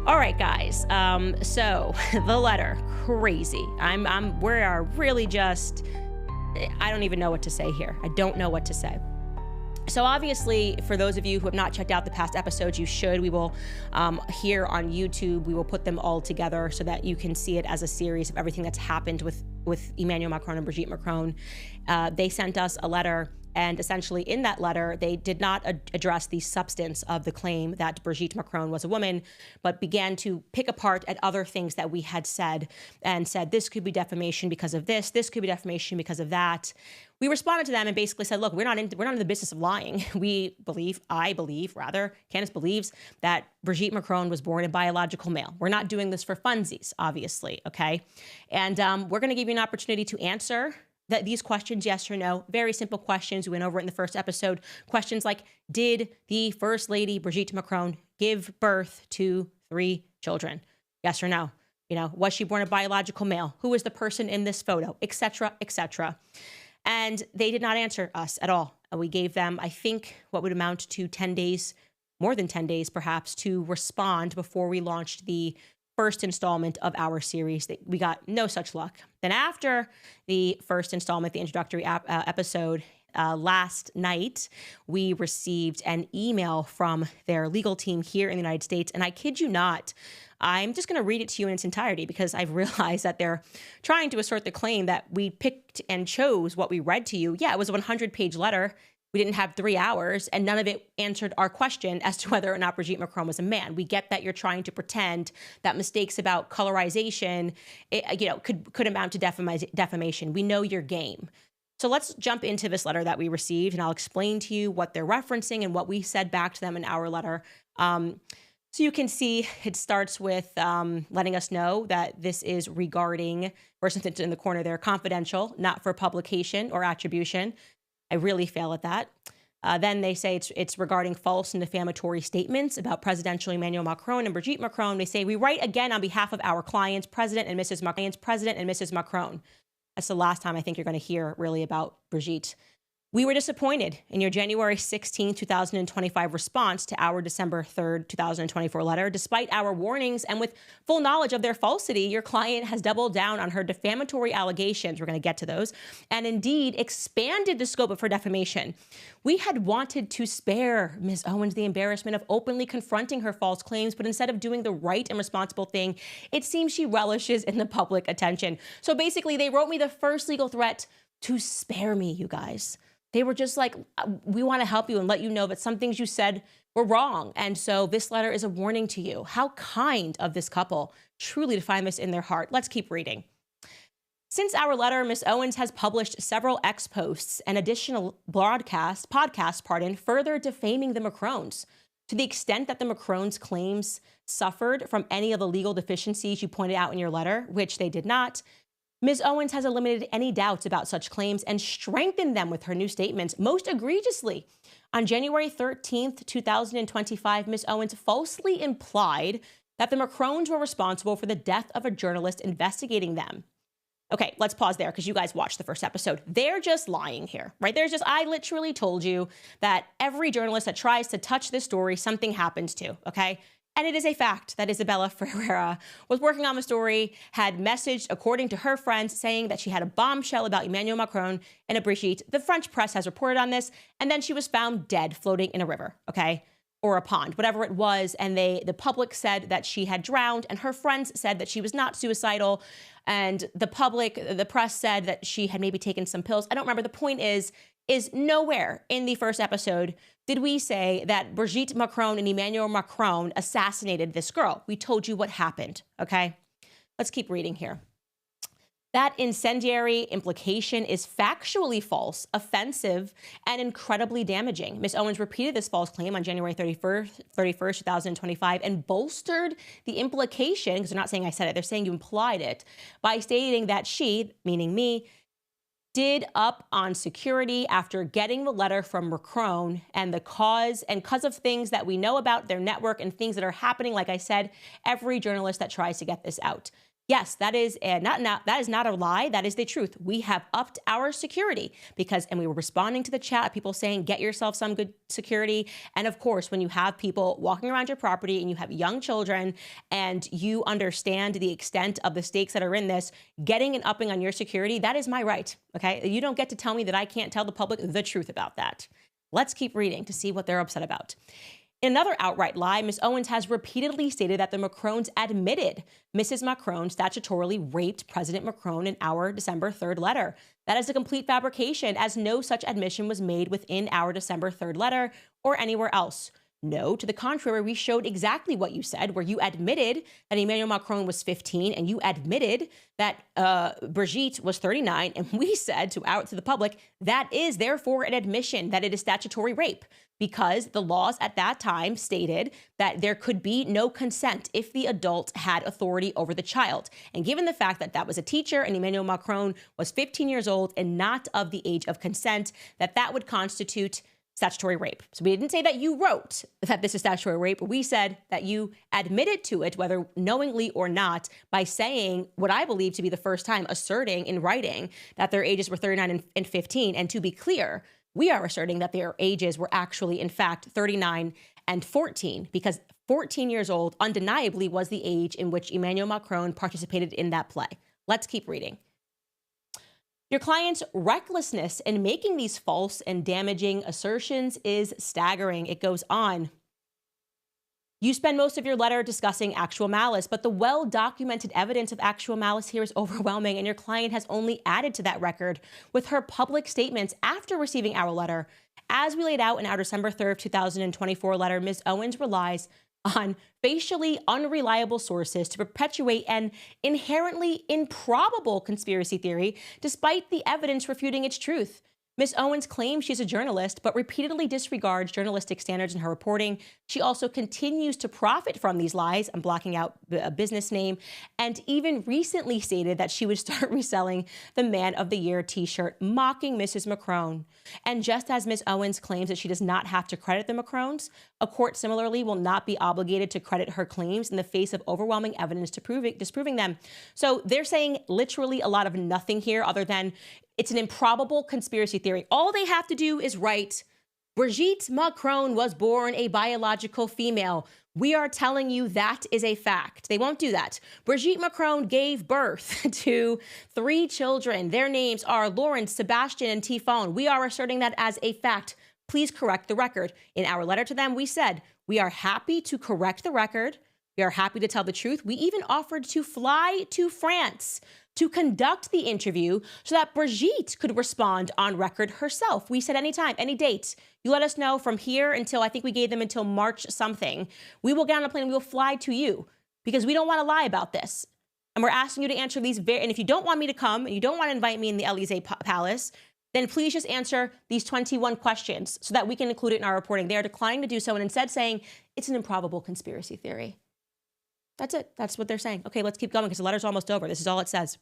All right, guys. So the letter, crazy. We are really just, I don't even know what to say here. I don't know what to say. So obviously, for those of you who have not checked out the past episodes, you should. We will, here on YouTube, we will put them all together so that you can see it as a series of everything that's happened with Emmanuel Macron and Brigitte Macron. They sent us a letter, and essentially in that letter, they did not address the substance of the claim that Brigitte Macron was a woman, but began to pick apart at other things that we had said and said, this could be defamation because of this could be defamation because of that. We responded to them and basically said, look, we're not in the business of lying. I believe, Candace believes that Brigitte Macron was born a biological male. We're not doing this for funsies, obviously, okay? And we're gonna give you an opportunity to answer these questions, yes or no. Very simple questions. We went over it in the first episode. Questions like, did the First Lady Brigitte Macron give birth to 3 children? Yes or no? You know, was she born a biological male? Who was the person in this photo? Etc., etc. And they did not answer us at all. We gave them, I think, what would amount to 10 days, more than 10 days perhaps, to respond before we launched the first installment of our series. We got no such luck. Then after the first installment, the introductory episode, last night, we received an email from their legal team here in the United States. And I kid you not, I'm just going to read it to you in its entirety because I've realized that they're trying to assert the claim that we picked and chose what we read to you. Yeah, it was a 100-page letter. We didn't have 3 hours, and none of it answered our question as to whether or not Brigitte Macron was a man. We get that you're trying to pretend that mistakes about colorization, could amount to defamation. We know your game. So let's jump into this letter that we received, and I'll explain to you what they're referencing and what we said back to them in our letter. So you can see it starts with letting us know that this is regarding, or since it's in the corner there, confidential, not for publication or attribution. I really fail at that. Then they say it's regarding false and defamatory statements about presidential Emmanuel Macron and Brigitte Macron. They say, we write again on behalf of our clients, President and Mrs. Macron. That's the last time I think you're going to hear really about Brigitte. We were disappointed in your January 16, 2025 response to our December 3rd, 2024 letter. Despite our warnings and with full knowledge of their falsity, your client has doubled down on her defamatory allegations. We're going to get to those, and indeed expanded the scope of her defamation. We had wanted to spare Ms. Owens the embarrassment of openly confronting her false claims, but instead of doing the right and responsible thing, it seems she relishes in the public attention. So basically, they wrote me the first legal threat to spare me, you guys. They were just like, we want to help you and let you know that some things you said were wrong. And so this letter is a warning to you. How kind of this couple, truly to find this in their heart. Let's keep reading. Since our letter, Ms. Owens has published several X posts and additional podcasts, further defaming the Macrons. To the extent that the Macrons' claims suffered from any of the legal deficiencies you pointed out in your letter, which they did not, Ms. Owens has eliminated any doubts about such claims and strengthened them with her new statements. Most egregiously, on January 13th, 2025, Ms. Owens falsely implied that the Macrons were responsible for the death of a journalist investigating them. Okay, let's pause there because you guys watched the first episode. They're just lying here, right? I literally told you that every journalist that tries to touch this story, something happens to, okay? And it is a fact that Isabella Ferreira was working on the story, had messaged, according to her friends, saying that she had a bombshell about Emmanuel Macron and a Brigitte. The French press has reported on this, and then she was found dead floating in a river, okay? Or a pond, whatever it was. And the public said that she had drowned, and her friends said that she was not suicidal. And the press said that she had maybe taken some pills. I don't remember. The point is nowhere in the first episode did we say that Brigitte Macron and Emmanuel Macron assassinated this girl. We told you what happened, okay? Let's keep reading here. That incendiary implication is factually false, offensive, and incredibly damaging. Ms. Owens repeated this false claim on January 31st, 2025, and bolstered the implication, because they're not saying I said it, they're saying you implied it, by stating that she, meaning me, did up on security after getting the letter from Macron and because of things that we know about their network and things that are happening. Like I said, every journalist that tries to get this out. Yes, that is that is not a lie. That is the truth. We have upped our security and we were responding to the chat, people saying, get yourself some good security. And of course, when you have people walking around your property and you have young children and you understand the extent of the stakes that are in this, getting and upping on your security, that is my right. Okay. You don't get to tell me that I can't tell the public the truth about that. Let's keep reading to see what they're upset about. In another outright lie, Ms. Owens has repeatedly stated that the Macrons admitted Mrs. Macron statutorily raped President Macron in our December 3rd letter. That is a complete fabrication, as no such admission was made within our December 3rd letter or anywhere else. No, to the contrary, we showed exactly what you said, where you admitted that Emmanuel Macron was 15 and you admitted that Brigitte was 39. And we said to the public, that is therefore an admission that it is statutory rape, because the laws at that time stated that there could be no consent if the adult had authority over the child. And given the fact that that was a teacher and Emmanuel Macron was 15 years old and not of the age of consent, that would constitute statutory rape. So we didn't say that you wrote that this is statutory rape. We said that you admitted to it, whether knowingly or not, by saying what I believe to be the first time asserting in writing that their ages were 39 and 15. And to be clear, we are asserting that their ages were actually, in fact, 39 and 14, because 14 years old undeniably was the age in which Emmanuel Macron participated in that play. Let's keep reading. Your client's recklessness in making these false and damaging assertions is staggering. It goes on. You spend most of your letter discussing actual malice, but the well-documented evidence of actual malice here is overwhelming, and your client has only added to that record with her public statements after receiving our letter. As we laid out in our December 3rd, 2024 letter, Ms. Owens relies on facially unreliable sources to perpetuate an inherently improbable conspiracy theory, despite the evidence refuting its truth. Ms. Owens claims she's a journalist, but repeatedly disregards journalistic standards in her reporting. She also continues to profit from these lies. I'm blocking out a business name, and even recently stated that she would start reselling the Man of the Year t-shirt, mocking Mrs. Macron. And just as Ms. Owens claims that she does not have to credit the Macrons, a court similarly will not be obligated to credit her claims in the face of overwhelming evidence disproving them. So they're saying literally a lot of nothing here other than it's an improbable conspiracy theory. All they have to do is write, Brigitte Macron was born a biological female. We are telling you that is a fact. They won't do that. Brigitte Macron gave birth to 3 children. Their names are Lawrence, Sebastian, and Tifon. We are asserting that as a fact. Please correct the record. In our letter to them, we said, we are happy to correct the record. We are happy to tell the truth. We even offered to fly to France to conduct the interview so that Brigitte could respond on record herself. We said anytime, any date. You let us know from here until, I think we gave them until March something. We will get on a plane and we will fly to you, because we don't want to lie about this. And we're asking you to answer these and if you don't want me to come and you don't want to invite me in the Élysée Palace, then please just answer these 21 questions so that we can include it in our reporting. They are declining to do so and instead saying it's an improbable conspiracy theory. That's it. That's what they're saying. Okay, let's keep going because the letter's almost over. This is all it says.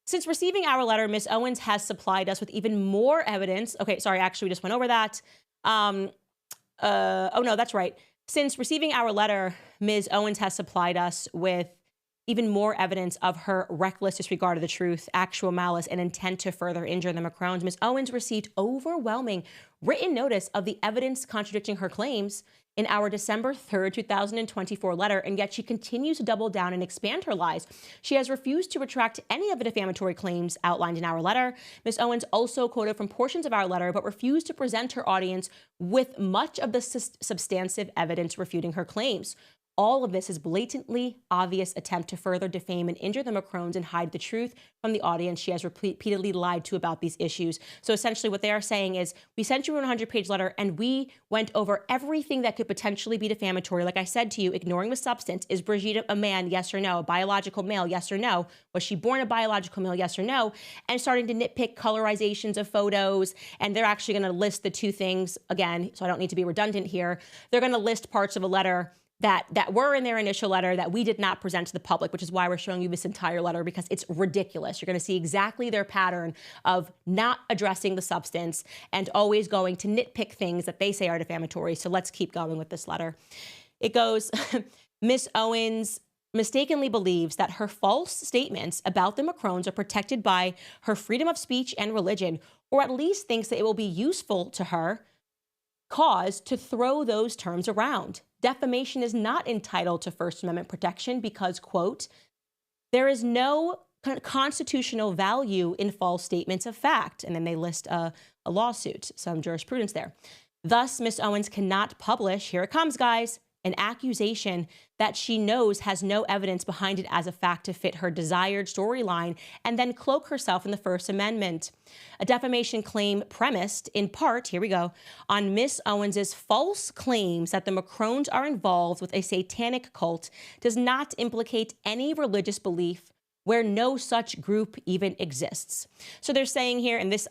Since receiving our letter, Ms. Owens has supplied us with even more evidence. Okay, sorry, actually, we just went over that. Oh, no, that's right. Since receiving our letter, Ms. Owens has supplied us with even more evidence of her reckless disregard of the truth, actual malice, and intent to further injure the Macrons. Ms. Owens received overwhelming written notice of the evidence contradicting her claims in our December 3rd, 2024 letter, and yet she continues to double down and expand her lies. She has refused to retract any of the defamatory claims outlined in our letter. Ms. Owens also quoted from portions of our letter, but refused to present her audience with much of the substantive evidence refuting her claims. All of this is blatantly obvious attempt to further defame and injure the Macrons and hide the truth from the audience she has repeatedly lied to about these issues. So essentially what they are saying is, we sent you a 100-page letter and we went over everything that could potentially be defamatory. Like I said to you, ignoring the substance. Is Brigitte a man? Yes or no? A biological male? Yes or no? Was she born a biological male? Yes or no? And starting to nitpick colorizations of photos. And they're actually going to list the 2 things again, so I don't need to be redundant here. They're going to list parts of a letter that were in their initial letter that we did not present to the public, which is why we're showing you this entire letter, because it's ridiculous. You're going to see exactly their pattern of not addressing the substance and always going to nitpick things that they say are defamatory. So let's keep going with this letter. It goes, Ms. Owens mistakenly believes that her false statements about the Macrons are protected by her freedom of speech and religion, or at least thinks that it will be useful to her cause to throw those terms around. Defamation is not entitled to First Amendment protection because, quote, there is no constitutional value in false statements of fact. And then they list a lawsuit, some jurisprudence there. Thus, Ms. Owens cannot publish, here it comes, guys, an accusation that she knows has no evidence behind it as a fact to fit her desired storyline and then cloak herself in the First Amendment. A defamation claim premised, in part, here we go, on Ms. Owens's false claims that the Macrons are involved with a satanic cult does not implicate any religious belief where no such group even exists. So they're saying here, and this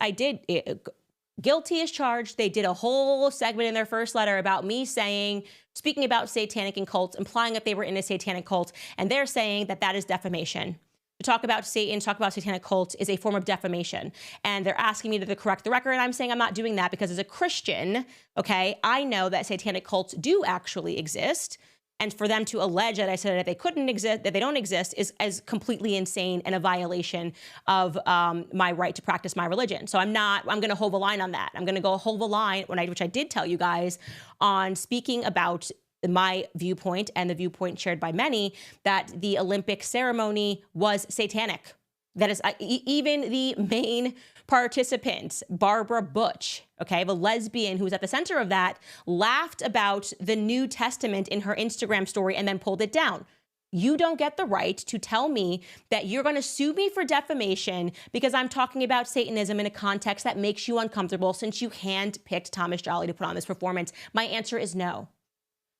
guilty as charged. They did a whole segment in their first letter about me speaking about satanic and cults, implying that they were in a satanic cult. And they're saying that that is defamation. To talk about Satan, talk about satanic cult is a form of defamation. And they're asking me to correct the record. And I'm saying I'm not doing that because as a Christian, okay, I know that satanic cults do actually exist. And for them to allege that I said that they couldn't exist, that they don't exist, is completely insane and a violation of my right to practice my religion. So I'm going to hold the line on that. I'm going to go hold the line, which I did tell you guys, on speaking about my viewpoint and the viewpoint shared by many, that the Olympic ceremony was satanic. That is, even the main participant, Barbara Butch, okay, the lesbian who was at the center of that, laughed about the New Testament in her Instagram story and then pulled it down. You don't get the right to tell me that you're going to sue me for defamation because I'm talking about Satanism in a context that makes you uncomfortable since you handpicked Thomas Jolly to put on this performance. My answer is no.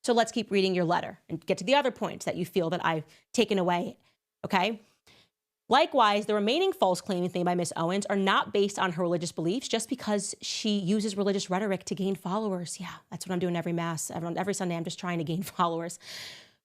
So let's keep reading your letter and get to the other points that you feel that I've taken away, okay? Likewise, the remaining false claims made by Ms. Owens are not based on her religious beliefs just because she uses religious rhetoric to gain followers. Yeah, that's what I'm doing every Mass. Every Sunday, I'm just trying to gain followers.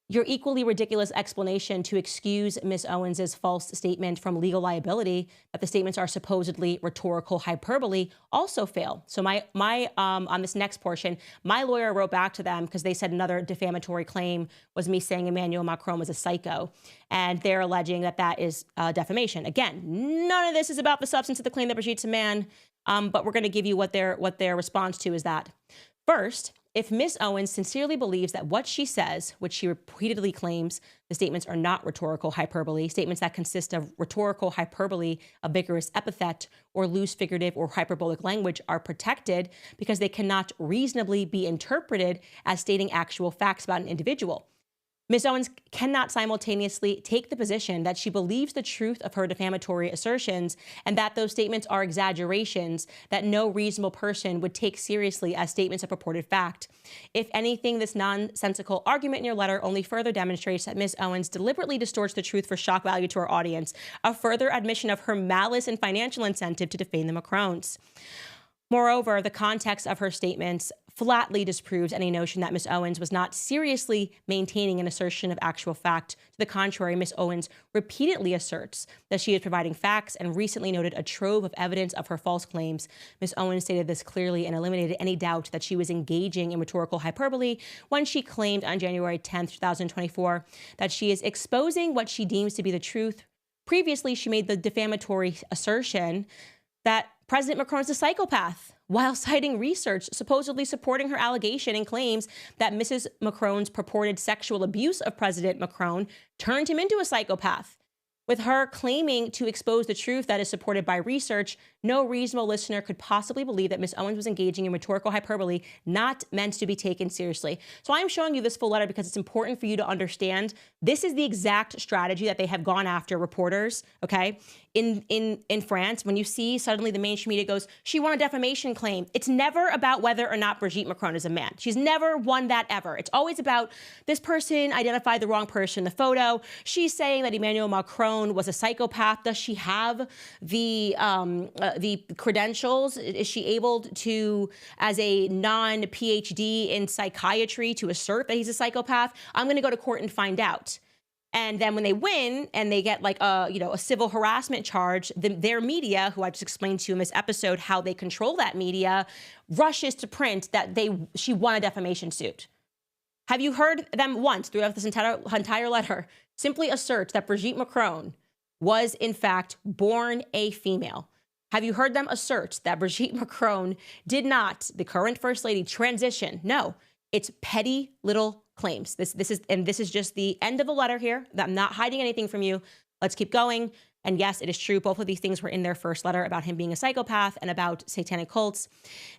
Your equally ridiculous explanation to excuse Ms. Owens's false statement from legal liability, that the statements are supposedly rhetorical hyperbole, also fail. So on this next portion, my lawyer wrote back to them because they said another defamatory claim was me saying Emmanuel Macron was a psycho. And they're alleging that that is defamation. Again, none of this is about the substance of the claim that Brigitte's a man, but we're going to give you what their response to is that. First, if Ms. Owens sincerely believes that what she says, which she repeatedly claims the statements are not rhetorical hyperbole, statements that consist of rhetorical hyperbole, a vigorous epithet, or loose figurative or hyperbolic language are protected because they cannot reasonably be interpreted as stating actual facts about an individual. Ms. Owens cannot simultaneously take the position that she believes the truth of her defamatory assertions and that those statements are exaggerations that no reasonable person would take seriously as statements of purported fact. If anything, this nonsensical argument in your letter only further demonstrates that Ms. Owens deliberately distorts the truth for shock value to her audience, a further admission of her malice and financial incentive to defame the Macrons. Moreover, the context of her statements flatly disproves any notion that Ms. Owens was not seriously maintaining an assertion of actual fact. To the contrary, Ms. Owens repeatedly asserts that she is providing facts and recently noted a trove of evidence of her false claims. Ms. Owens stated this clearly and eliminated any doubt that she was engaging in rhetorical hyperbole when she claimed on January 10th, 2024, that she is exposing what she deems to be the truth. Previously, she made the defamatory assertion that President Macron is a psychopath, while citing research supposedly supporting her allegation and claims that Mrs. Macron's purported sexual abuse of President Macron turned him into a psychopath. With her claiming to expose the truth that is supported by research, no reasonable listener could possibly believe that Ms. Owens was engaging in rhetorical hyperbole not meant to be taken seriously. So I'm showing you this full letter because it's important for you to understand this is the exact strategy that they have gone after reporters, okay? In France, when you see suddenly the mainstream media goes, she won a defamation claim, it's never about whether or not Brigitte Macron is a man. She's never won that ever. It's always about this person identified the wrong person in the photo. She's saying that Emmanuel Macron was a psychopath. Does she have the credentials? Is she able to, as a non-PhD in psychiatry, to assert that he's a psychopath? I'm going to go to court and find out. And then when they win and they get like a civil harassment charge, their media, who I just explained to you in this episode how they control that media, rushes to print that she won a defamation suit. Have you heard them once throughout this entire letter simply assert that Brigitte Macron was in fact born a female? Have you heard them assert that Brigitte Macron did not, the current First Lady, transition? No, it's petty little claims. This is just the end of the letter here. I'm not hiding anything from you. Let's keep going. And yes, it is true. Both of these things were in their first letter about him being a psychopath and about satanic cults.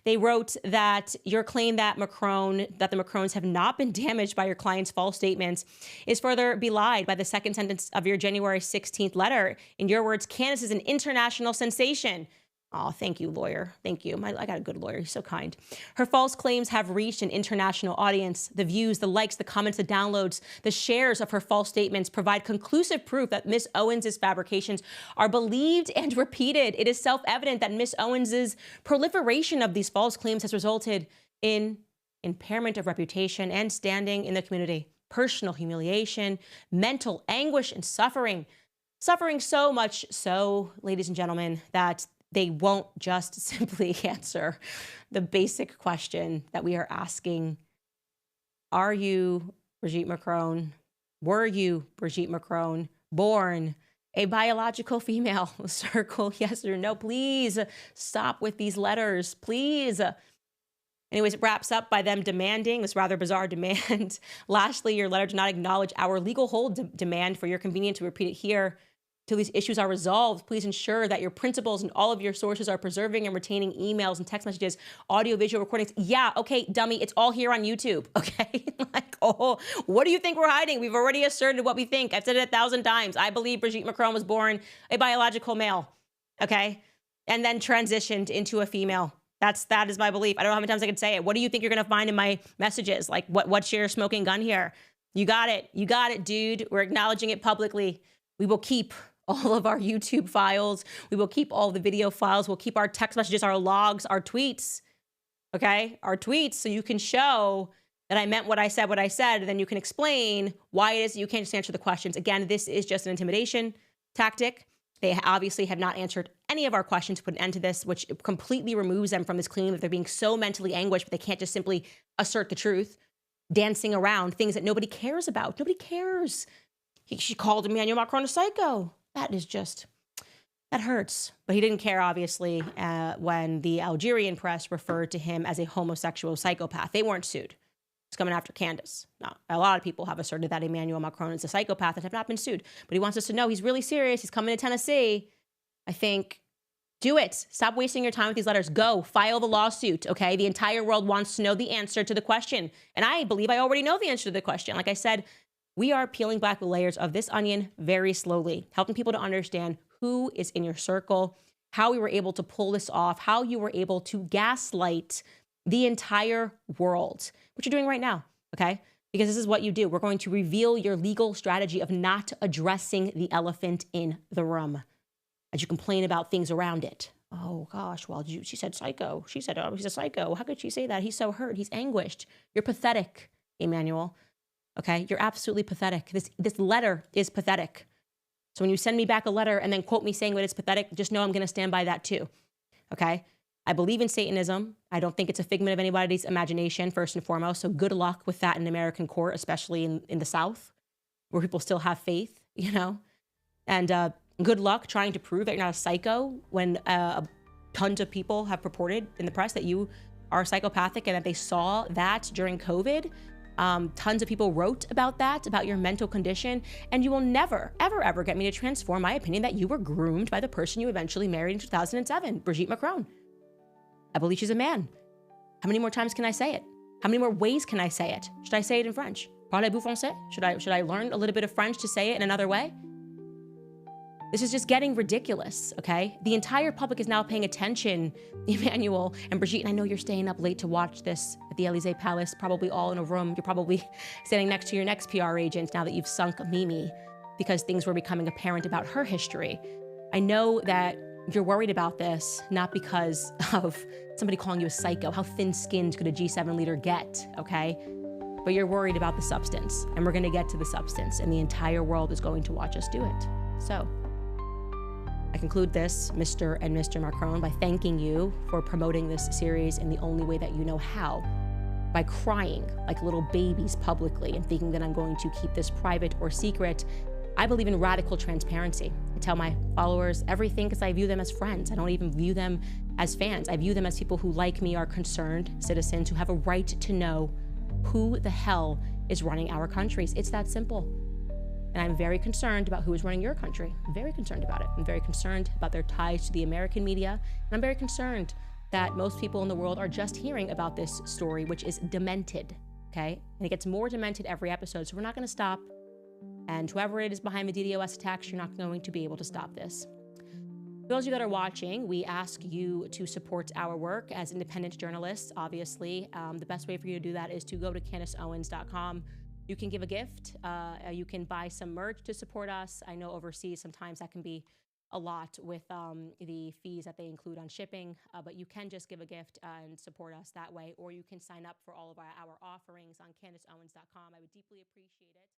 They wrote that your claim that the Macrons have not been damaged by your client's false statements is further belied by the second sentence of your January 16th letter. In your words, Candace is an international sensation. Oh, thank you, lawyer. Thank you. I got a good lawyer. He's so kind. Her false claims have reached an international audience. The views, the likes, the comments, the downloads, the shares of her false statements provide conclusive proof that Miss Owens' fabrications are believed and repeated. It is self-evident that Miss Owens' proliferation of these false claims has resulted in impairment of reputation and standing in the community, personal humiliation, mental anguish, and suffering. Suffering so much so, ladies and gentlemen, that they won't just simply answer the basic question that we are asking. Are you Brigitte Macron? Were you Brigitte Macron born a biological female? Circle yes or no. Please stop with these letters, please. Anyways, it wraps up by them demanding this rather bizarre demand. Lastly, your letter did not acknowledge our legal hold demand. For your convenience, to repeat it here. Till these issues are resolved, please ensure that your principals and all of your sources are preserving and retaining emails and text messages, audio, visual recordings. Yeah, okay, dummy, it's all here on YouTube, okay? Like, oh, what do you think we're hiding? We've already asserted what we think. I've said it 1,000 times. I believe Brigitte Macron was born a biological male, okay? And then transitioned into a female. That is my belief. I don't know how many times I can say it. What do you think you're gonna find in my messages? Like, what's your smoking gun here? You got it, dude. We're acknowledging it publicly. We will keep all of our YouTube files. We will keep all the video files. We'll keep our text messages, our logs, our tweets, okay? Our tweets, so you can show that I meant what I said, and then you can explain why it is that you can't just answer the questions. Again, this is just an intimidation tactic. They obviously have not answered any of our questions to put an end to this, which completely removes them from this claim that they're being so mentally anguished, but they can't just simply assert the truth, dancing around things that nobody cares about. Nobody cares. She called Emmanuel Macron a psycho. That is just, that hurts. But he didn't care, obviously, when the Algerian press referred to him as a homosexual psychopath. They weren't sued. It's coming after Candace. Now, a lot of people have asserted that Emmanuel Macron is a psychopath and have not been sued. But he wants us to know he's really serious. He's coming to Tennessee. I think, do it. Stop wasting your time with these letters. Go, file the lawsuit, okay? The entire world wants to know the answer to the question. And I believe I already know the answer to the question. Like I said, we are peeling back the layers of this onion very slowly, helping people to understand who is in your circle, how we were able to pull this off, how you were able to gaslight the entire world, which you're doing right now, okay? Because this is what you do. We're going to reveal your legal strategy of not addressing the elephant in the room as you complain about things around it. Oh gosh, well, she said psycho. She said, oh, he's a psycho. How could she say that? He's so hurt. He's anguished. You're pathetic, Emmanuel. Okay, you're absolutely pathetic. This letter is pathetic. So when you send me back a letter and then quote me saying that it's pathetic, just know I'm going to stand by that too. Okay, I believe in Satanism. I don't think it's a figment of anybody's imagination, first and foremost. So good luck with that in American court, especially in the South, where people still have faith, you know. And good luck trying to prove that you're not a psycho when tons of people have purported in the press that you are psychopathic and that they saw that during COVID. Tons of people wrote about that, about your mental condition, and you will never, ever, ever get me to transform my opinion that you were groomed by the person you eventually married in 2007, Brigitte Macron. I believe she's a man. How many more times can I say it? How many more ways can I say it? Should I say it in French? Parlez-vous français? Should I learn a little bit of French to say it in another way? This is just getting ridiculous, okay? The entire public is now paying attention, Emmanuel and Brigitte, and I know you're staying up late to watch this at the Élysée Palace, probably all in a room. You're probably standing next to your next PR agent now that you've sunk Mimi because things were becoming apparent about her history. I know that you're worried about this, not because of somebody calling you a psycho. How thin-skinned could a G7 leader get, okay? But you're worried about the substance, and we're gonna get to the substance, and the entire world is going to watch us do it. So, I conclude this, Mr. and Mr. Macron, by thanking you for promoting this series in the only way that you know how, by crying like little babies publicly and thinking that I'm going to keep this private or secret. I believe in radical transparency. I tell my followers everything because I view them as friends. I don't even view them as fans. I view them as people who, like me, are concerned citizens who have a right to know who the hell is running our countries. It's that simple. And I'm very concerned about who is running your country. I'm very concerned about it. I'm very concerned about their ties to the American media. And I'm very concerned that most people in the world are just hearing about this story, which is demented, okay? And it gets more demented every episode, so we're not gonna stop. And whoever it is behind the DDoS attacks, you're not going to be able to stop this. For those of you that are watching, we ask you to support our work as independent journalists, obviously. The best way for you to do that is to go to CandaceOwens.com. You can give a gift. You can buy some merch to support us. I know overseas sometimes that can be a lot with the fees that they include on shipping, but you can just give a gift and support us that way, or you can sign up for all of our offerings on CandaceOwens.com. I would deeply appreciate it.